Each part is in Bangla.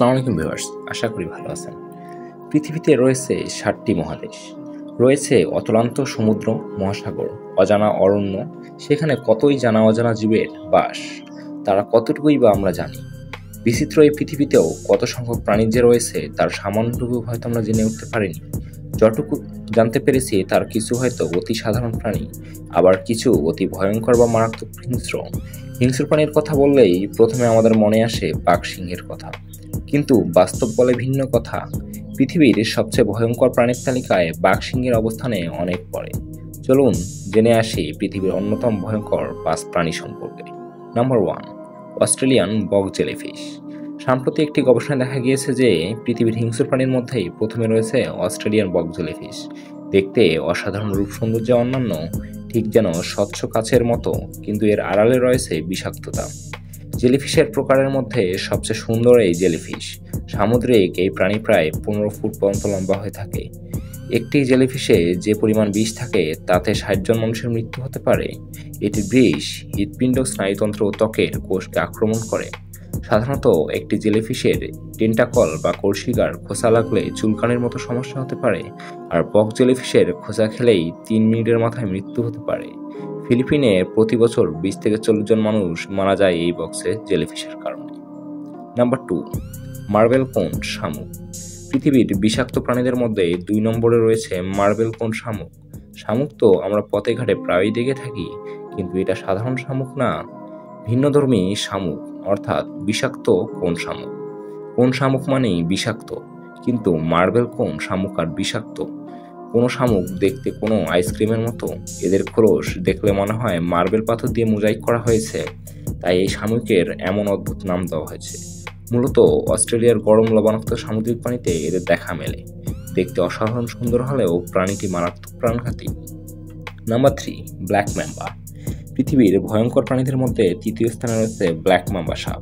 আসসালামু আলাইকুম ভিউয়ার্স, আশা করি ভালো আছেন। পৃথিবীতে রয়েছে 7টি মহাদেশ, রয়েছে অতলান্ত সমুদ্র, মহাসাগর, অজানা অরণ্য, সেখানে কতই জানা অজানা জীবের বাস, তারা কতটুকুই বা আমরা জানি। বিচিত্র এই পৃথিবীতেও কত সংখ্যক প্রাণী যে রয়েছে তার সামান্যটুকু হয়তো আমরা জেনে উঠতে পারিনি। যতটুকু জানতে পেরেছি তার কিছু হয়তো অতি সাধারণ প্রাণী, আবার কিছু অতি ভয়ঙ্কর বা মারাত্মক হিংস্র। হিংস্র প্রাণীর কথা বললেই প্রথমে আমাদের মনে আসে বাঘ সিংহের কথা, কিন্তু বাস্তব বলে ভিন্ন কথা। পৃথিবীর সবচেয়ে ভয়ঙ্কর প্রাণীর তালিকায় বাঘ সিংহের অবস্থানে অনেক পরে। চলুন জেনে আসি পৃথিবীর অন্যতম ভয়ঙ্কর 5 প্রাণী সম্পর্কে। নাম্বার 1, অস্ট্রেলিয়ান বক জেলিফিশ। সম্প্রতি একটি গবেষণায় দেখা গিয়েছে যে পৃথিবীর হিংস্র প্রাণীর মধ্যেই প্রথমে রয়েছে অস্ট্রেলিয়ান বক জেলিফিশ। দেখতে অসাধারণ রূপ সৌন্দর্য অন্যান্য, ঠিক যেন স্বচ্ছ কাচের মতো, কিন্তু এর আড়ালে রয়েছে বিষাক্ততা। জেলিফিশের প্রকারের মধ্যে সবচেয়ে সুন্দর এই জেলিফিশ। সামুদ্রিক এই প্রাণী প্রায় 15 ফুট পর্যন্ত লম্বা হয়ে থাকে। একটি জেলিফিশে যে পরিমাণ বিষ থাকে তাতে 60 জন মানুষের মৃত্যু হতে পারে। এটির বিষ হৃৎপিণ্ড, স্নায়ুতন্ত্র ও ত্বকের কোষকে আক্রমণ করে। সাধারণত একটি জেলিফিশের টেন্টাকল বা কলসিগার খোঁচা লাগলে চুলকানির মতো সমস্যা হতে পারে, আর বক জেলিফিশের খোঁচা খেলেই 3 মিনিটের মাথায় মৃত্যু হতে পারে। ফিলিপিনে প্রতি বছর 20 থেকে 40 জন মানুষ মারা যায় এই বক্সে জেলিফিশের কারণে। নাম্বার 2, মার্বেল কোন শামুক। পৃথিবীর বিষাক্ত প্রাণীদের মধ্যে 2 নম্বরে রয়েছে মার্বেল কোন শামুক। শামুক তো আমরা পথে ঘাটে প্রায়ই দেখে থাকি, কিন্তু এটা সাধারণ শামুক না, ভিন্নধর্মী শামুক, অর্থাৎ বিষাক্ত কোন শামুক। কোন শামুক মানেই বিষাক্ত, কিন্তু মার্বেল কোন শামুক আর বিষাক্ত। কোনো শামুক দেখতে কোনো আইসক্রিমের মতো, এদের খোলস দেখলে মনে হয় মার্বেল পাথর দিয়ে মোজাইক করা হয়েছে, তাই এই শামুকের এমন অদ্ভুত নাম দেওয়া হয়েছে। মূলত অস্ট্রেলিয়ার গরম লবণাক্ত সামুদ্রিক পানিতে এদের দেখা মেলে। দেখতে অসাধারণ সুন্দর হলেও প্রাণীটি মারাত্মক প্রাণঘাতী। Number 3, black mamba. পৃথিবীর ভয়ঙ্কর প্রাণীদের মধ্যে 3য় স্থানে রয়েছে ব্ল্যাক ম্যাম্বা সাপ।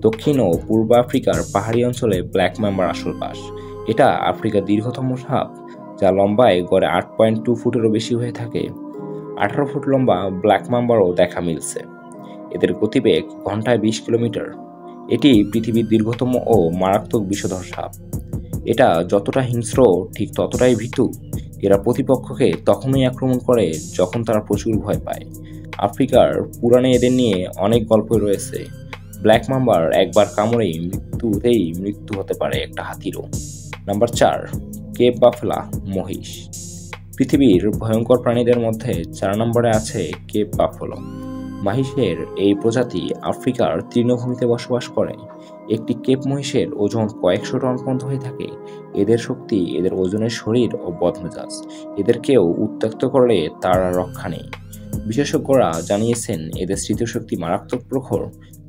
দক্ষিণ ও পূর্ব আফ্রিকার পাহাড়ি অঞ্চলে ব্ল্যাক ম্যাম্বার আসল বাস। এটা আফ্রিকার দীর্ঘতম সাপ, যা লম্বায় গড়ে 8.2 ফুটেরও বেশি হয়ে থাকে। 18 ফুট লম্বা ব্ল্যাক ম্যাম্বারও দেখা মিলছে। এদের গতিবেগ ঘন্টায় 20 কিলোমিটার। এটি পৃথিবীর দীর্ঘতম ও মারাত্মক বিষধর সাপ। এটা যতটা হিংস্র ঠিক ততটাই ভীতু। এরা প্রতিপক্ষকে তখনই আক্রমণ করে যখন তারা প্রচুর ভয় পায়। আফ্রিকার পুরাণে এদের নিয়ে অনেক গল্প রয়েছে। ব্ল্যাক মাম্বার একবার কামড়েই মৃত্যু হতে পারে একটা হাতিরও। নাম্বার 4, কেপ বাফেলা মহিষ। পৃথিবীর ভয়ঙ্কর প্রাণীদের মধ্যে 4 নম্বরে আছে কেপ বাফেলো। মহিষের এই প্রজাতি আফ্রিকার তৃণভূমিতে বসবাস করে। একটি কেপ মহিষের ওজন কয়েকশো টন পর্যন্ত হয়ে থাকে। এদের শক্তি এদের ওজনের শরীর ও বদমেজাজ। এদের কেউ উত্ত্যক্ত করলে তার আর রক্ষা নেই। বিশেষজ্ঞরা জানিয়েছেন এদের স্মৃতিশক্তি মারাত্মক প্রখর,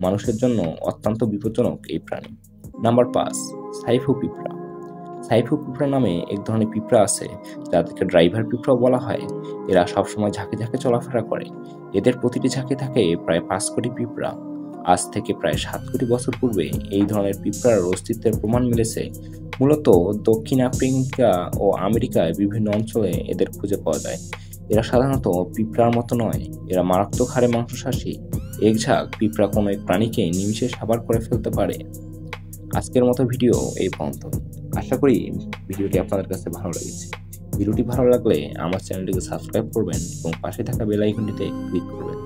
মানুষের জন্য অত্যন্ত বিপজ্জনক এই প্রাণী। নাম্বার 5, সাইফু পিঁপড়া। সাইফু পিঁপড়া নামে এক ধরনের পিঁপড়া আছে, যাদেরকে ড্রাইভার পিঁপড়াও বলা হয়। এরা সবসময় ঝাঁকে ঝাঁকে চলাফেরা করে। এদের প্রতিটি ঝাঁকে থাকে প্রায় 5 কোটি পিঁপড়া। আজ থেকে প্রায় 7 কোটি বছর পূর্বে এই ধরনের পিঁপড়ার অস্তিত্বের প্রমাণ মিলেছে। মূলত দক্ষিণ আফ্রিকা ও আমেরিকায় বিভিন্ন অঞ্চলে এদের খুঁজে পাওয়া যায়। এরা সাধারণত পিঁপড়ার মতো নয়, এরা মারাত্মক হারে মাংসাশী। এক ঝাঁক পিঁপড়া কোনো এক প্রাণীকে নিমিষে সাবার করে ফেলতে পারে। আজকের মতো ভিডিও এই পর্যন্ত। আশা করি ভিডিওটি আপনাদের কাছে ভালো লেগেছে। ভিডিওটি ভালো লাগলে আমার চ্যানেলটিকে সাবস্ক্রাইব করবেন এবং পাশে থাকা বেল আইকনটিতে ক্লিক করবেন।